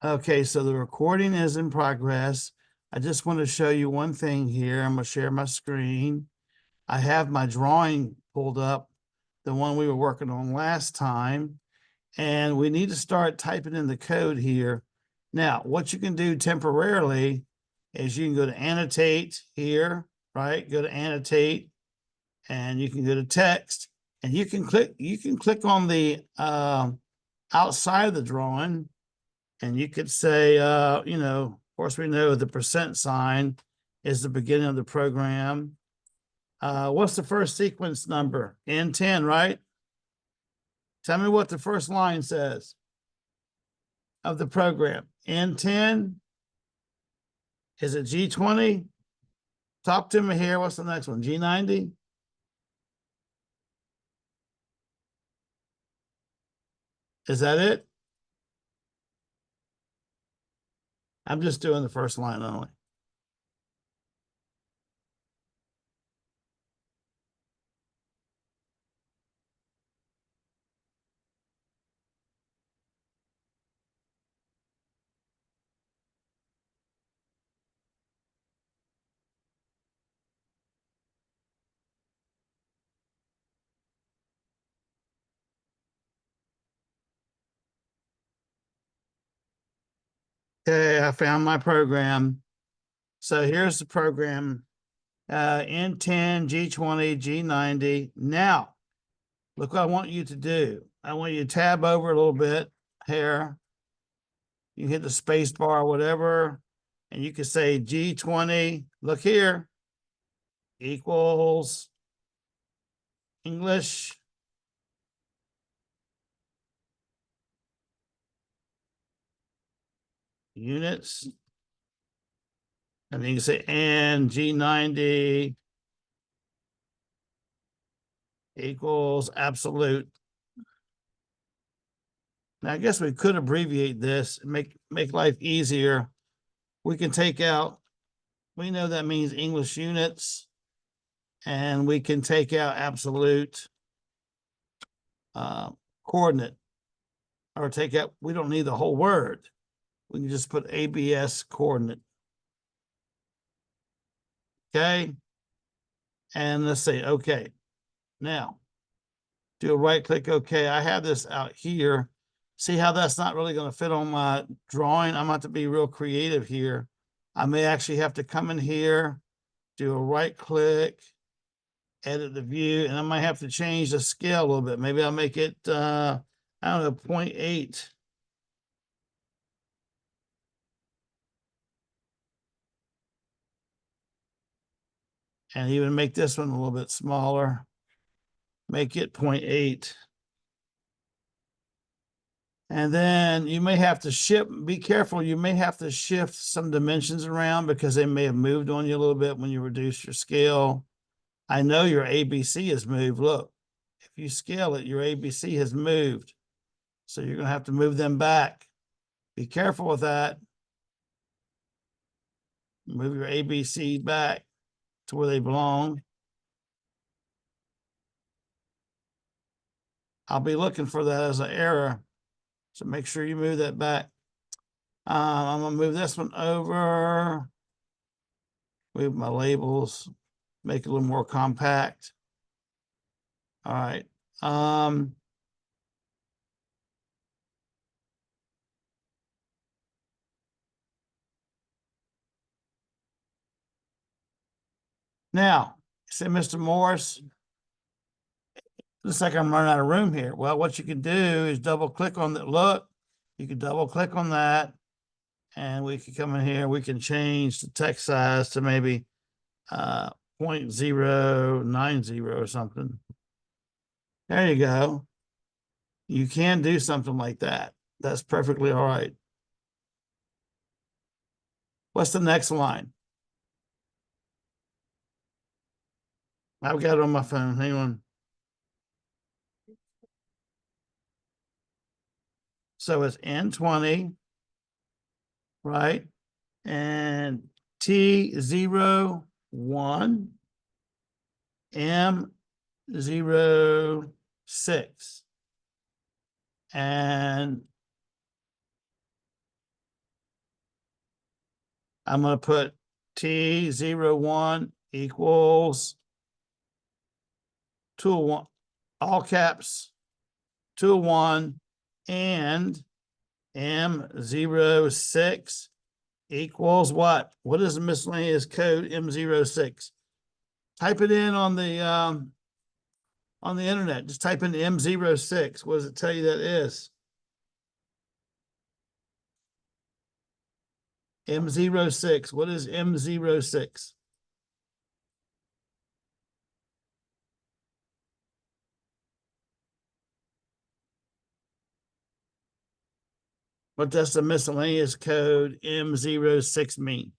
Okay, so the recording is in progress. I just want to show you one thing here. I'm going to share my screen. I have my drawing pulled up, the one we were working on last time, and we need to start typing in the code here. Now, what you can do temporarily is you can go to annotate here, right? Go to annotate, and you can go to text, and you can click on the outside of the drawing. And you could say, of course, we know the percent sign is the beginning of the program. What's the first sequence number? N10, right? Tell me what the first line says of the program. N10? Is it G20? Talk to me here. What's the next one? G90? Is that it? I'm just doing the first line only. Okay, I found my program. So here's the program. N10, G20, G90. Now, look what I want you to do. I want you to tab over a little bit here. You hit the space bar or whatever, and you can say G20, look here, equals English. Units. And then you can say, and G90 equals absolute. Now, I guess we could abbreviate this and make life easier. We can take out, we know that means English units, and we can take out absolute coordinate, or take out, we don't need the whole word. We can just put ABS coordinate. Okay. And let's say, okay. Now, do a right click, okay. I have this out here. See how that's not really going to fit on my drawing? I'm going to be real creative here. I may actually have to come in here, do a right click, edit the view, and I might have to change the scale a little bit. Maybe I'll make it, I don't know, 0.8. And even make this one a little bit smaller. Make it 0.8. And then you may have to be careful, you may have to shift some dimensions around because they may have moved on you a little bit when you reduce your scale. I know your ABC has moved. Look, if you scale it, your ABC has moved. So you're going to have to move them back. Be careful with that. Move your ABC back to where they belong. I'll be looking for that as an error. So make sure you move that back. I'm going to move this one over. Move my labels. Make it a little more compact. All right. Now, say, Mr. Morris, looks like I'm running out of room here. Well, what you can do is double click on the look. You can double click on that, and we can come in here. We can change the text size to maybe 0.090 or something. There you go. You can do something like that. That's perfectly all right. What's the next line? I've got it on my phone. Hang on. So it's N20, right? And T01, M06. And I'm going to put T01 equals 201, all caps, 201, and M06 equals what? What is the miscellaneous code M06? Type it in on the internet. Just type in M06. What does it tell you that is? M06. What is M06? What does the miscellaneous code M06 mean?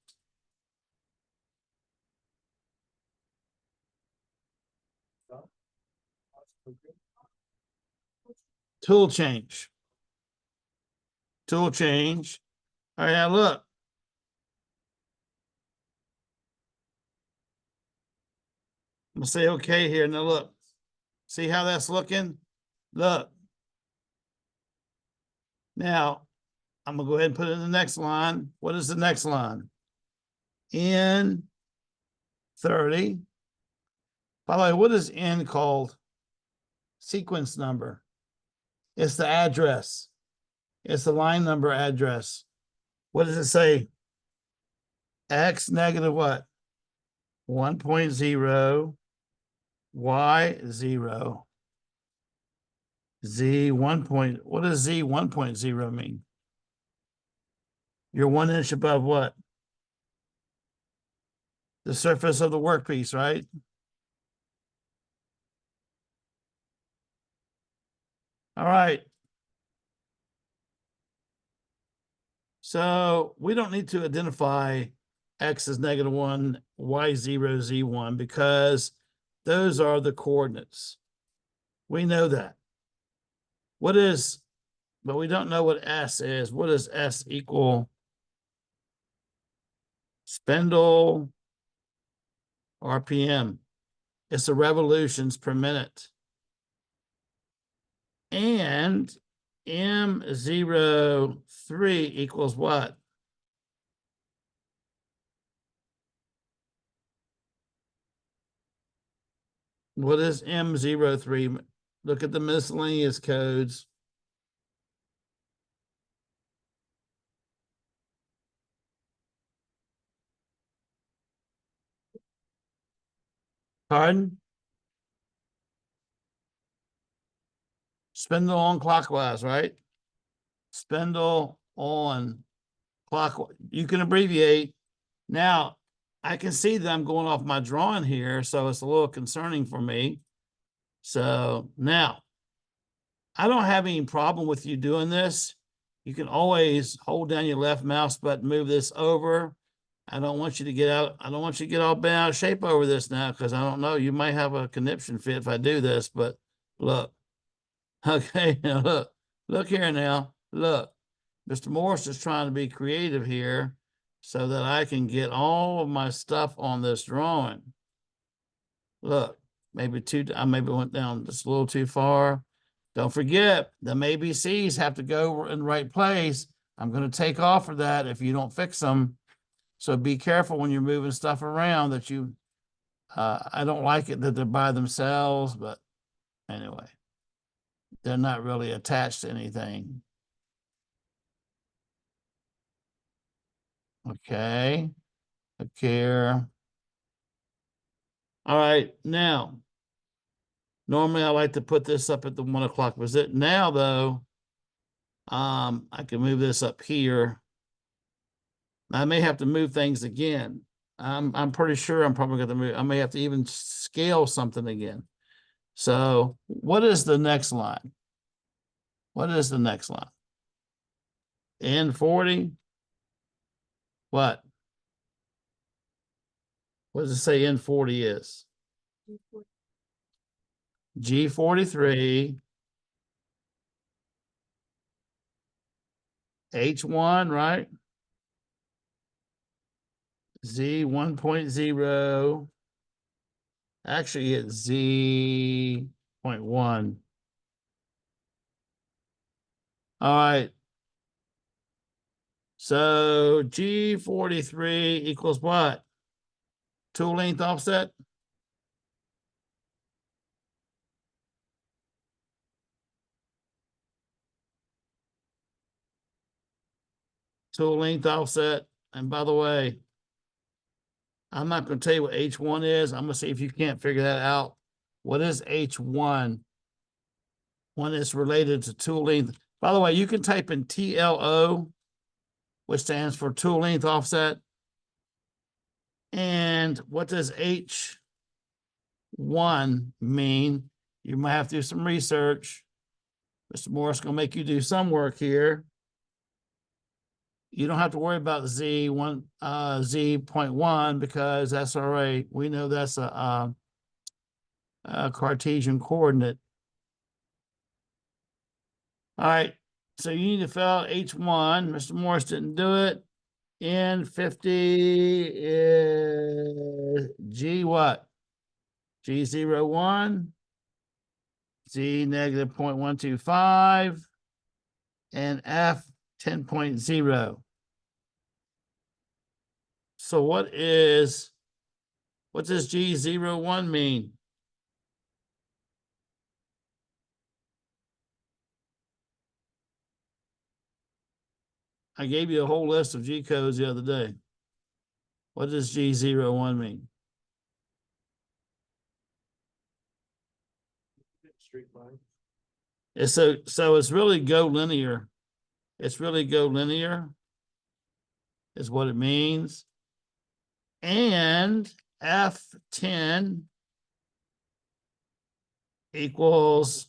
Tool change. Tool change. All right, now look. I'm gonna say okay here. Now look. See how that's looking? Look. Now, I'm gonna go ahead and put it in the next line. What is the next line? N 30. By the way, what is N called? Sequence number. It's the address. It's the line number address. What does it say? X negative what? 1.0, Y 0, Z 1 point. What does Z 1.0 mean? You're 1 inch above what? The surface of the workpiece, right? All right. So we don't need to identify X as -1, Y 0, Z 1, because those are the coordinates. We know that. What is, but we don't know what S is. What does S equal? Spindle RPM. It's the revolutions per minute. And M03 equals what? What is M03? Look at the miscellaneous codes. Pardon? Spindle on clockwise, right? Spindle on clockwise. You can abbreviate. Now, I can see that I'm going off my drawing here, so it's a little concerning for me. So now, I don't have any problem with you doing this. You can always hold down your left mouse button, move this over. I don't want you to get out. I don't want you to get all bent out of shape over this now, because I don't know. You might have a conniption fit if I do this, but look. Okay, now look here now. Look, Mr. Morris is trying to be creative here so that I can get all of my stuff on this drawing. Look, I maybe went down just a little too far. Don't forget, the ABCs have to go in the right place. I'm going to take off for that if you don't fix them. So be careful when you're moving stuff around that you, I don't like it that they're by themselves, but anyway, they're not really attached to anything. Okay. Here. All right, now, normally I like to put this up at the 1 o'clock visit. Now, though, I can move this up here. I may have to move things again. I'm pretty sure I'm probably going to move. I may have to even scale something again. So what is the next line? What is the next line? N40? What? What does it say N40 is? G43. H1, right? Z 1.0. Actually, it's Z.1. All right. So G43 equals what? Tool length offset? Tool length offset. And by the way, I'm not going to tell you what H1 is. I'm going to see if you can't figure that out. What is H1? One is related to tool length. By the way, you can type in TLO, which stands for tool length offset. And what does H1 mean? You might have to do some research. Mr. Morris is going to make you do some work here. You don't have to worry about Z1, Z.1 because that's all right. We know that's a Cartesian coordinate. All right, so you need to fill out H1. Mr. Morris didn't do it. N50 is G what? G01, Z negative 0.125, and F 10.0. So what does G01 mean? I gave you a whole list of G codes the other day. What does G01 mean? Straight line. So it's really go linear. It's really go linear is what it means. And F10 equals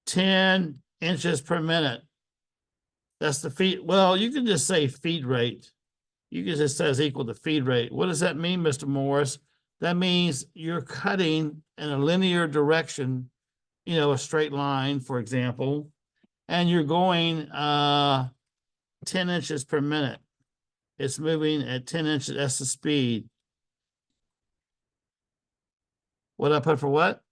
10 inches per minute. That's the feet. Well, you can just say feed rate. You can just say it's equal to feed rate. What does that mean, Mr. Morris? That means you're cutting in a linear direction, you know, a straight line, for example, and you're going 10 inches per minute. It's moving at 10 inches. That's the speed. What I put for what?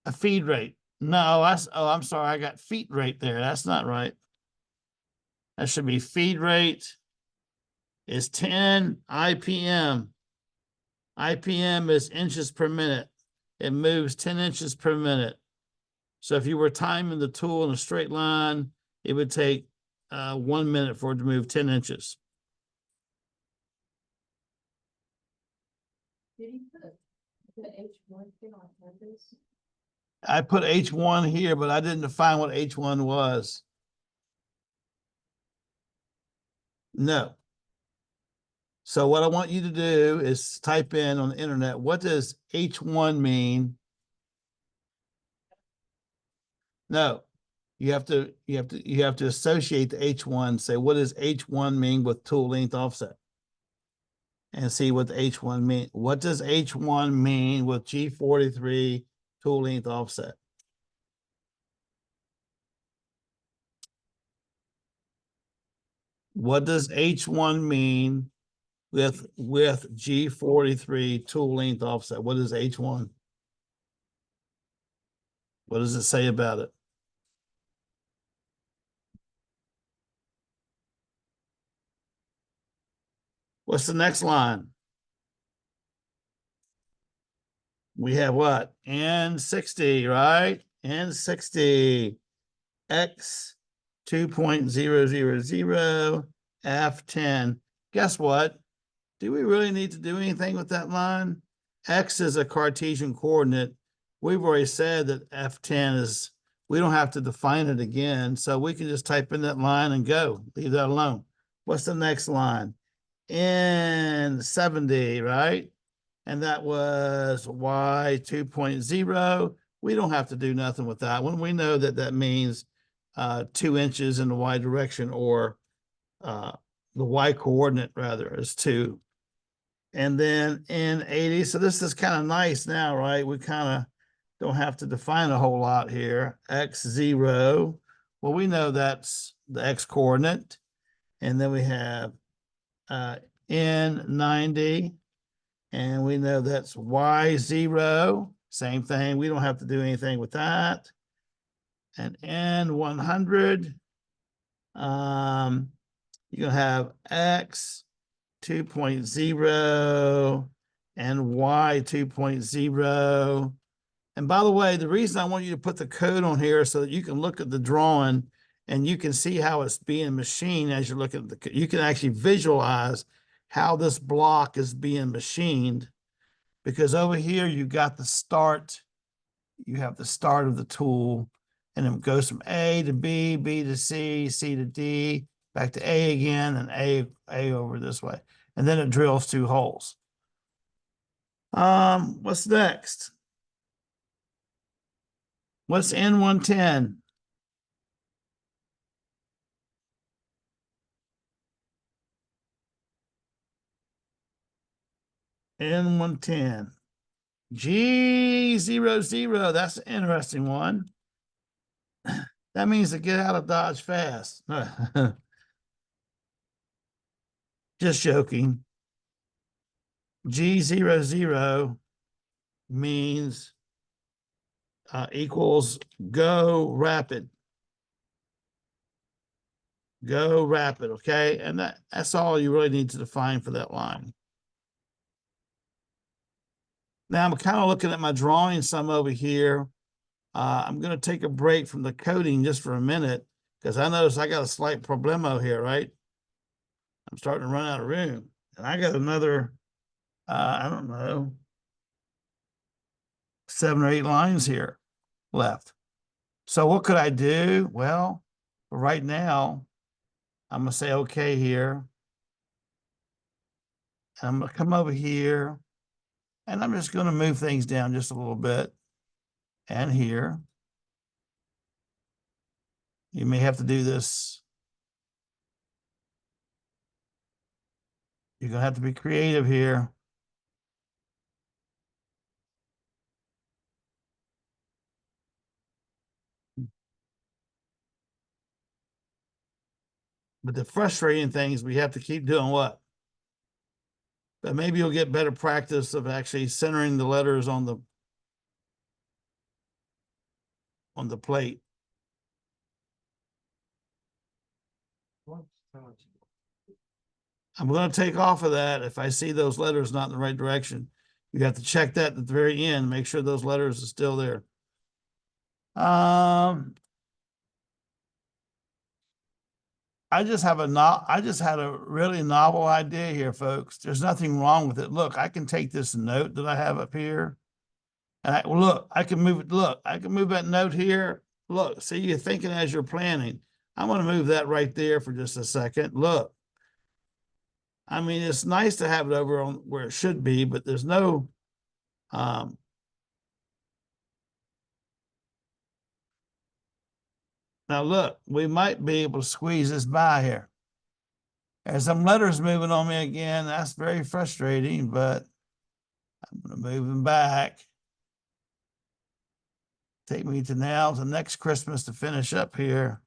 A feed rate. No, I'm sorry. I got feet rate there. That's not right. That should be feed rate is 10 IPM. IPM is inches per minute. It moves 10 inches per minute. So if you were timing the tool in a straight line, it would take 1 minute for it to move 10 inches. Did he put the H1 thing on purpose? I put H1 here, but I didn't define what H1 was. No. So what I want you to do is type in on the internet, what does H1 mean? No, you have to associate the H1, say, what does H1 mean with tool length offset? And see what the H1 mean. What does H1 mean with G43 tool length offset? What does H1 mean with G43 tool length offset? What is H1? What does it say about it? What's the next line? We have what? N60, right? N60, X 2.000, F10. Guess what? Do we really need to do anything with that line? X is a Cartesian coordinate. We've already said that F10 is, we don't have to define it again. So we can just type in that line and go, leave that alone. What's the next line? N70, right? And that was Y 2.0. We don't have to do nothing with that one. We know that that means 2 inches in the Y direction, or the Y coordinate rather is 2. And then N80, so this is kind of nice now, right? We kind of don't have to define a whole lot here. X0, well, we know that's the X coordinate. And then we have N90, and we know that's Y0, same thing. We don't have to do anything with that. And N100, You're gonna have X 2.0 and Y 2.0. And by the way, the reason I want you to put the code on here is so that you can look at the drawing and you can see how it's being machined as you're looking at you can actually visualize how this block is being machined, because over here you got the start, you have the start of the tool, and it goes from A to B, B to C, C to D, back to A again, and A over this way. And then it drills 2 holes. What's next? What's N110? N110. G00, that's an interesting one. That means to get out of Dodge fast. Just joking. G00 means equals go rapid. Go rapid, okay? And that's all you really need to define for that line. Now I'm kind of looking at my drawing some over here. I'm going to take a break from the coding just for a minute because I notice I got a slight problemo here, right? I'm starting to run out of room. And I got another, I don't know, 7 or 8 lines here left. So what could I do? Well, right now, I'm going to say okay here. And I'm going to come over here. And I'm just going to move things down just a little bit. And here. You may have to do this. You're going to have to be creative here. But the frustrating thing is we have to keep doing what? But maybe you'll get better practice of actually centering the letters on the plate. I'm going to take off of that if I see those letters not in the right direction. You have to check that at the very end, make sure those letters are still there. I just had a really novel idea here, folks. There's nothing wrong with it. Look, I can take this note that I have up here, and I can move it. Look, I can move that note here. Look, see, you're thinking as you're planning. I'm going to move that right there for just a second. Look, I mean, it's nice to have it over on where it should be, but there's no, now look, we might be able to squeeze this by here. There's some letters moving on me again. That's very frustrating, but I'm going to move them back. Take me to now to next Christmas to finish up here.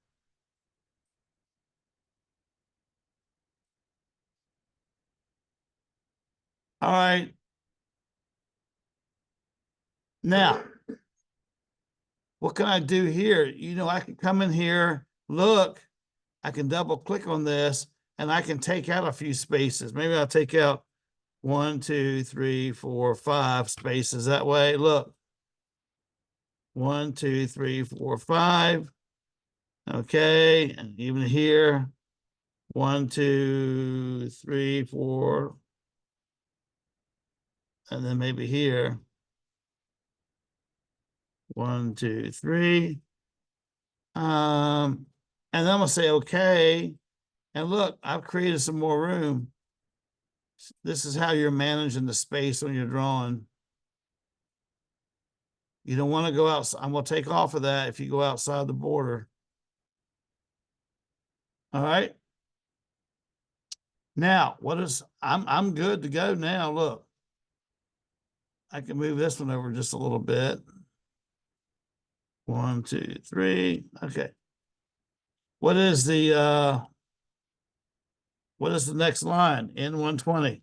All right. Now, what can I do here? You know, I can come in here, look, I can double click on this and I can take out a few spaces. Maybe I'll take out 1, 2, 3, 4, 5 spaces that way. Look, 1, 2, 3, 4, 5. Okay, and even here, 1, 2, 3, 4, and then maybe here, 1, 2, 3. And then I'm gonna say okay. And look, I've created some more room. This is how you're managing the space on your drawing. You don't want to go out. I'm gonna take off of that if you go outside the border. All right. Now, I'm good to go now. Look, I can move this one over just a little bit. 1, 2, 3. Okay. What is the next line? N120.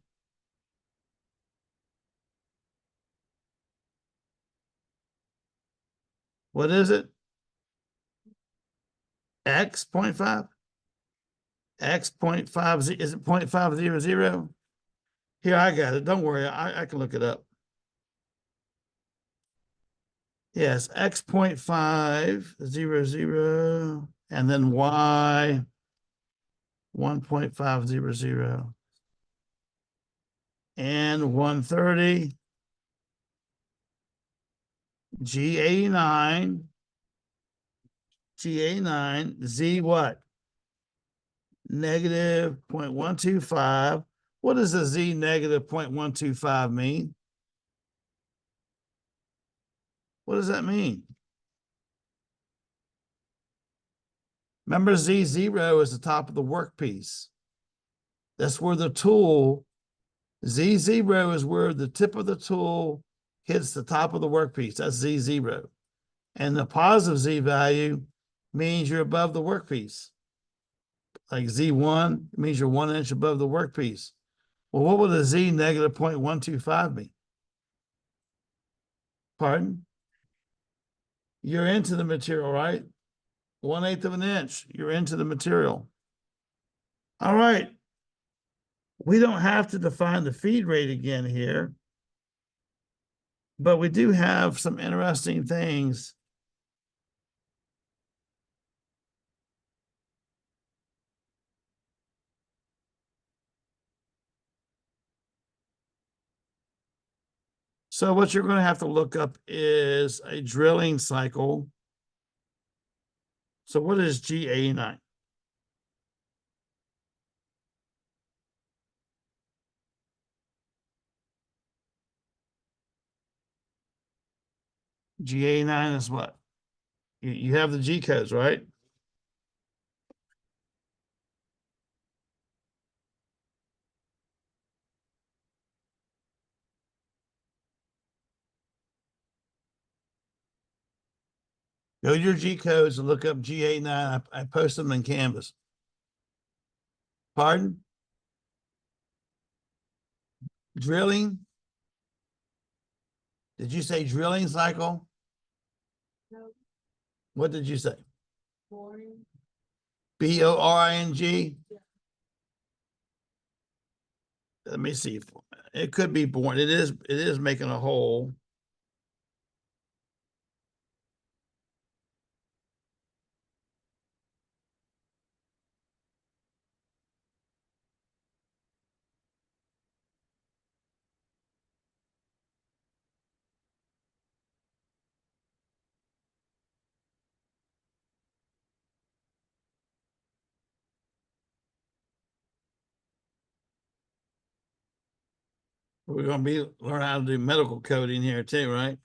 What is it? X 0.5? X 0.5, is it 0.500? Here, I got it. Don't worry, I can look it up. Yes, X 0.500, and then Y 1.500, and 130, G89, Z what? Negative 0.125. What does a Z negative 0.125 mean? What does that mean? Remember, Z0 is the top of the workpiece. That's where the tool, Z0 is where the tip of the tool hits the top of the workpiece. That's Z0. And the positive Z value means you're above the workpiece. Like Z1 means you're 1 inch above the workpiece. Well, what would a Z negative 0.125 mean? Pardon? You're into the material, right? 1/8 of an inch, you're into the material. All right. We don't have to define the feed rate again here, but we do have some interesting things. So what you're going to have to look up is a drilling cycle. So what is GA9? GA9 is what? You have the G codes, right? Go to your G codes and look up GA9. I post them in Canvas. Pardon? Drilling? Did you say drilling cycle? No, What did you say? boring. BORING? Yeah. Let me see. It could be born. It is making a hole. We're going to learn how to do medical coding here too, right?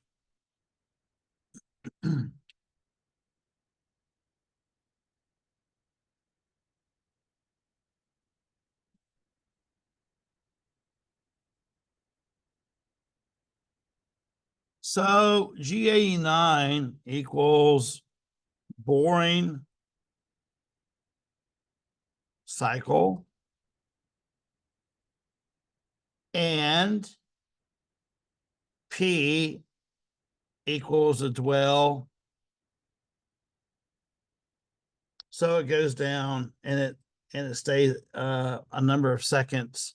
So GAE9 equals boring cycle and P equals a dwell. So it goes down and it stays a number of seconds.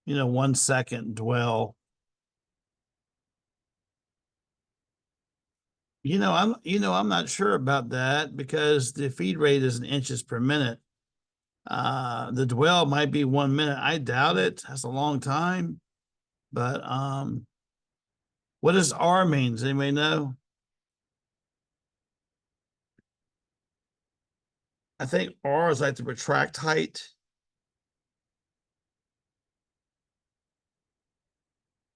1 second dwell. I'm not sure about that because the feed rate is in inches per minute. The dwell might be 1 minute. I doubt it. That's a long time. But what does R mean? Does anybody know? I think R is like the retract height.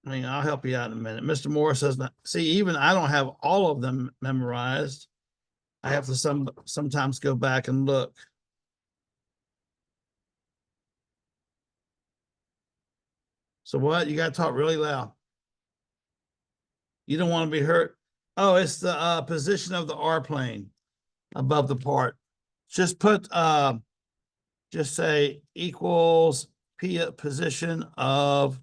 I mean, I'll help you out in a minute. Mr. Moore says, see, even I don't have all of them memorized. I have to sometimes go back and look. So what? You got to talk really loud. You don't want to be hurt. Oh, it's the position of the R plane above the part. Just put, just say equals P position of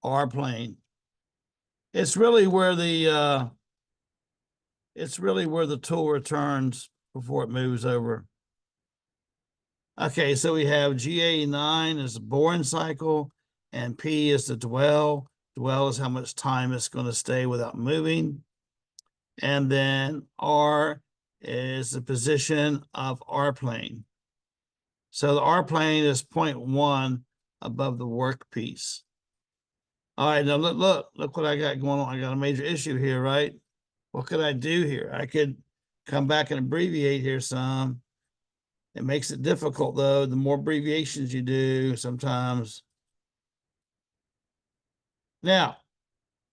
R plane. It's really where the tool returns before it moves over. Okay, so we have GA9 is the boring cycle, and P is the dwell. Dwell is how much time it's going to stay without moving. And then R is the position of R plane. So the R plane is 0.1 above the workpiece. All right, now look what I got going on. I got a major issue here, right? What could I do here? I could come back and abbreviate here some. It makes it difficult though. The more abbreviations you do sometimes. Now,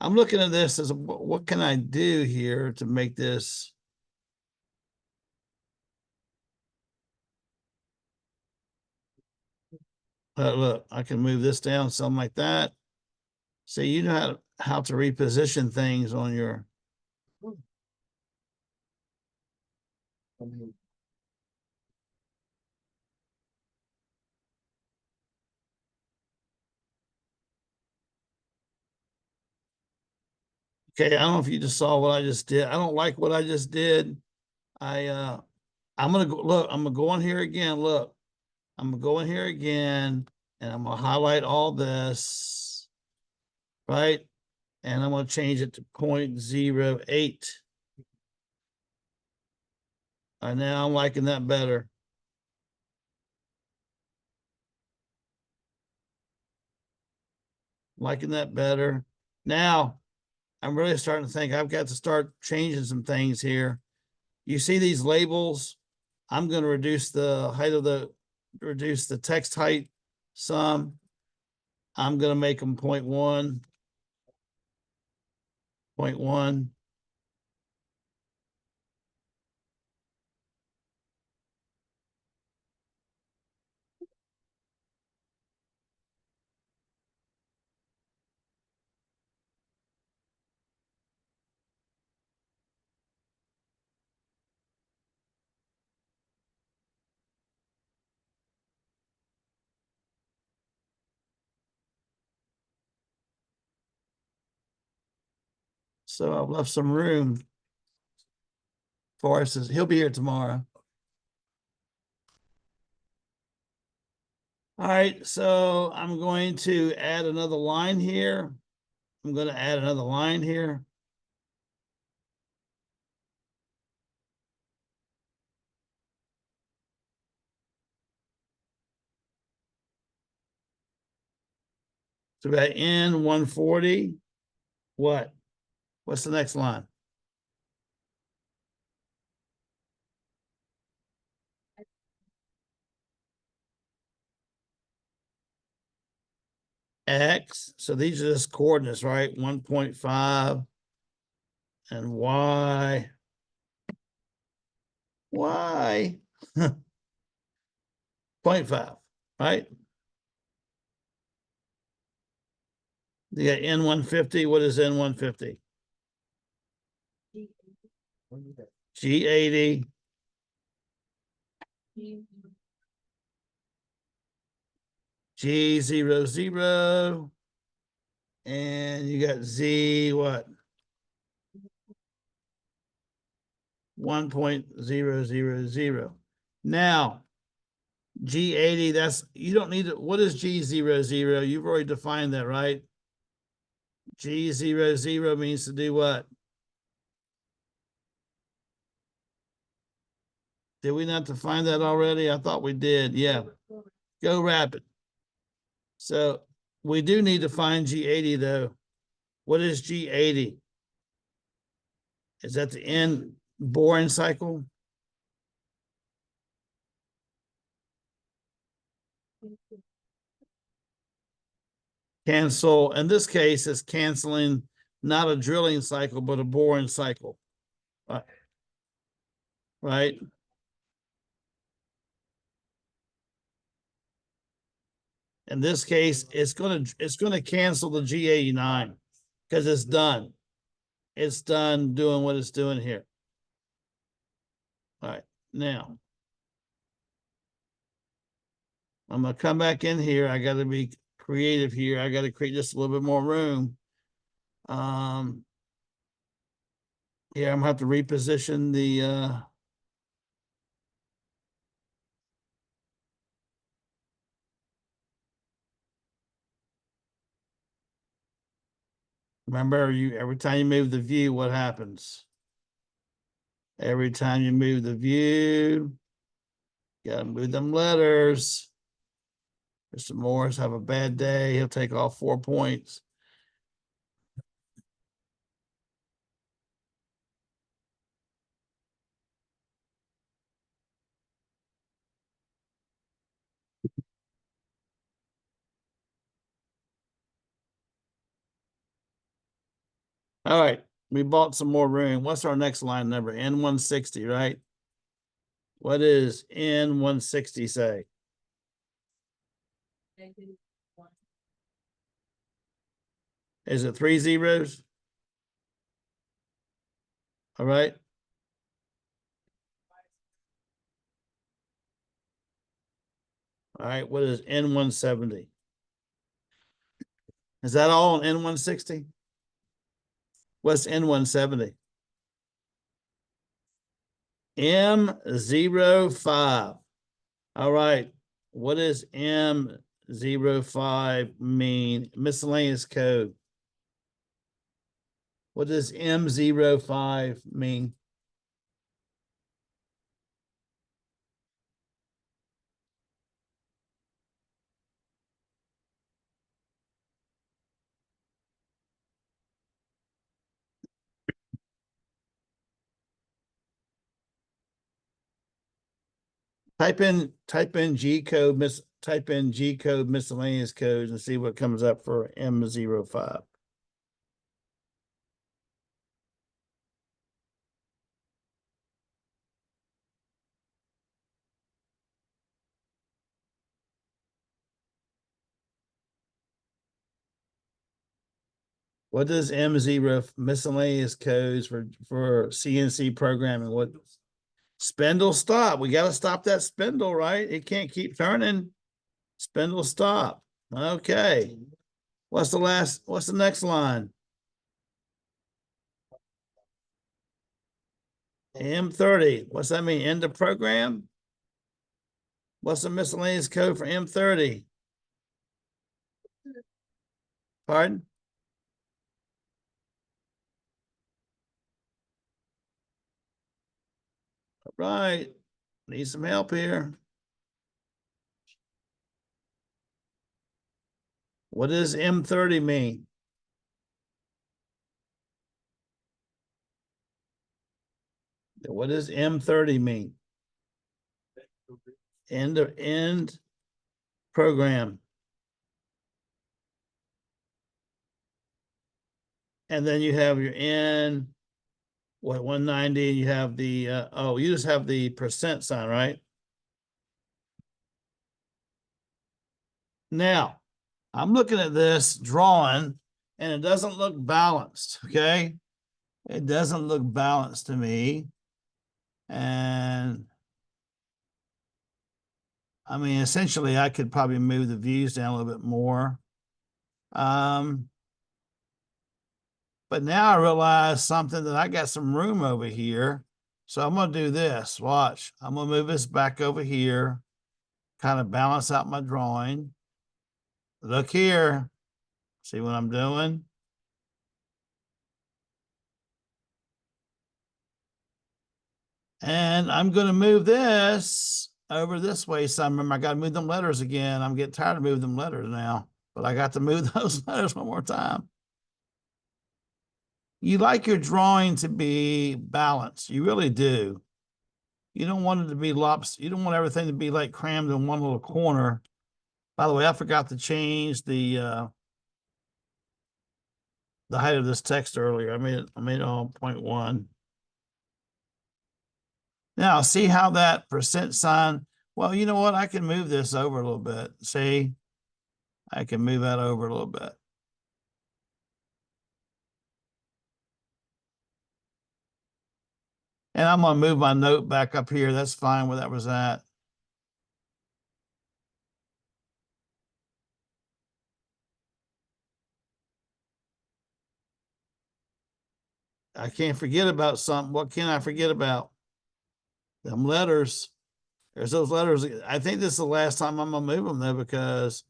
I'm looking at this as what can I do here to make this? Look, I can move this down, something like that. So you know how to reposition things on your. Okay, I don't know if you just saw what I just did. I don't like what I just did. I'm gonna go look, I'm gonna go in here again. Look, I'm gonna go in here again and I'm gonna highlight all this, right? And I'm gonna change it to 0.08. And now I'm liking that better. Liking that better. Now I'm really starting to think I've got to start changing some things here. You see these labels? I'm going to reduce the height of reduce the text height some. I'm going to make them 0.1, 0.1. So I've left some room for us. He'll be here tomorrow. All right, so I'm going to add another line here. I'm going to add another line here. So we got N140. What? What's the next line? X. So these are just coordinates, right? 1.5 and Y. Y. 0.5, right? You got N150. What is N150? G80. G00. And you got Z what? 1.000. Now, G80, that's, you don't need to, what is G00? You've already defined that, right? G00 means to do what? Did we not define that already? I thought we did. Yeah. Go rapid. So we do need to find G80 though. What is G80? Is that the end boring cycle? Cancel. In this case, it's canceling not a drilling cycle, but a boring cycle. Right? In this case, it's gonna cancel the G89 because it's done. It's done doing what it's doing here. All right, now I'm gonna come back in here. I got to be creative here. I got to create just a little bit more room. Yeah, I'm gonna have to reposition the Remember, every time you move the view, what happens? Every time you move the view, you gotta move them letters. Mr. Morris have a bad day. He'll take off 4 points. All right, we bought some more room. What's our next line number? N160, right? What does N160 say? -1. Is it 3 zeros? All right. All right, what is N170? Is that all on N160? What's N170? M05. All right. What does M05 mean? Miscellaneous code. What does M05 mean? Type in G code, type in G code miscellaneous codes and see what comes up for M05. What does M0 miscellaneous codes for CNC programming? What spindle stop? We got to stop that spindle, right? It can't keep turning. Spindle stop. Okay. What's the next line? M30. What's that mean? End of program? What's the miscellaneous code for M30? Pardon? All right. Need some help here. What does M30 mean? What does M30 mean? End program. And then you have your N, what, 190, you have the, oh, you just have the percent sign, right? Now, I'm looking at this drawing and it doesn't look balanced, okay? It doesn't look balanced to me. And I mean, essentially, I could probably move the views down a little bit more. But now I realize something that I got some room over here. So I'm going to do this. Watch. I'm going to move this back over here, kind of balance out my drawing. Look here. See what I'm doing? And I'm going to move this over this way some. Remember, I got to move them letters again. I'm getting tired of moving them letters now, but I got to move those letters one more time. You like your drawing to be balanced. You really do. You don't want it to be lopsided. You don't want everything to be like crammed in one little corner. By the way, I forgot to change the height of this text earlier. I made it on 0.1. Now, see how that percent sign, well, you know what? I can move this over a little bit. See, I can move that over a little bit. And I'm going to move my note back up here. That's fine where that was at. I can't forget about something. What can I forget about? Them letters. There's those letters. I think this is the last time I'm going to move them, though, because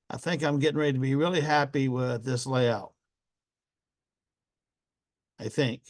I think I'm getting ready to be really happy with this layout. I think.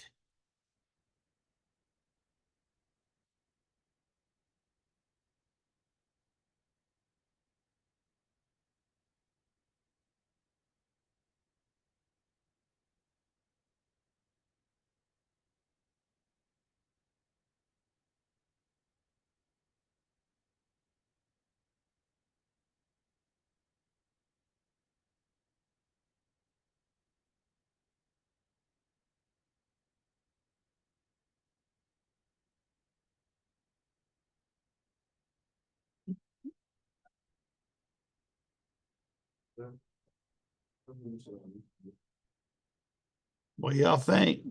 What do y'all think?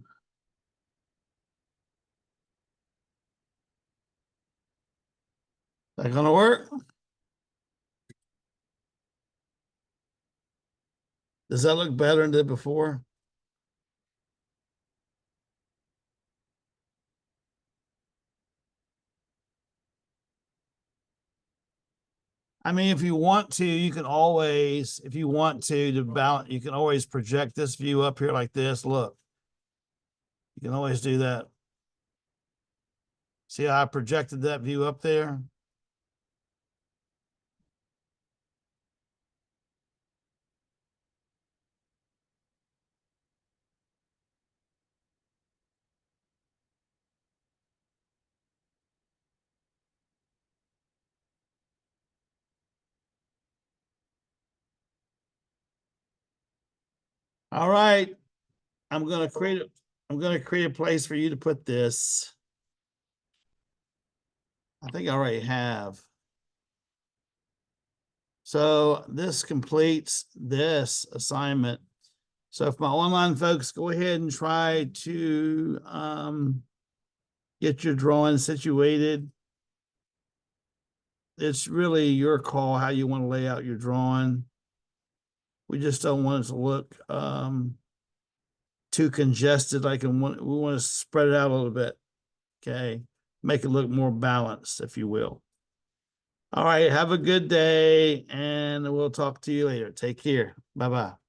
That gonna work? Does that look better than it did before? I mean, if you want to, you can always, if you want to balance, you can always project this view up here like this. Look, you can always do that. See how I projected that view up there? All right. I'm gonna create a place for you to put this. I think I already have. So this completes this assignment. So if my online folks, go ahead and try to get your drawing situated. It's really your call how you want to lay out your drawing. We just don't want it to look too congested. We want to spread it out a little bit. Okay. Make it look more balanced, if you will. All right. Have a good day, and we'll talk to you later. Take care. Bye-bye.